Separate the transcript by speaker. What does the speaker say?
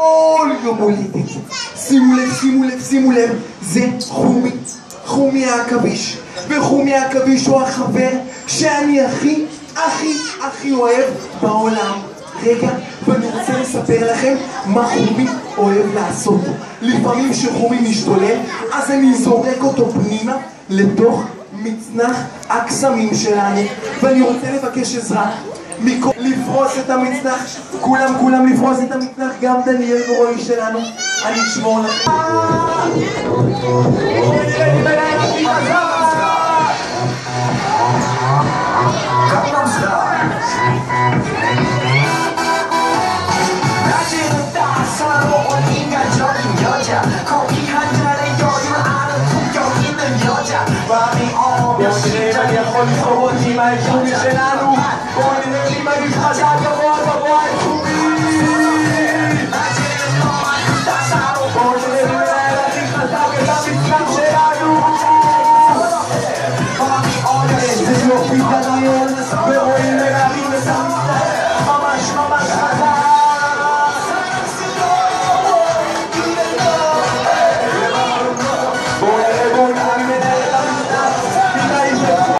Speaker 1: כל יום הולדת. שימו לב, שימו לב, שימו לב, זה חומי, חומי העכביש. וחומי העכביש הוא החבר שאני הכי אוהב בעולם. רגע, ואני רוצה לספר לכם מה חומי אוהב לעשות. לפעמים שחומי משתולל, אז אני זורק אותו פנימה לתוך מצנח הקסמים שלנו. ואני רוצה לבקש עזרה לפרוס את המצנח, כולם לפרוס את המצנח, גם דניאל ורועי שלנו. אני אשמור לכם. Gangnam Style.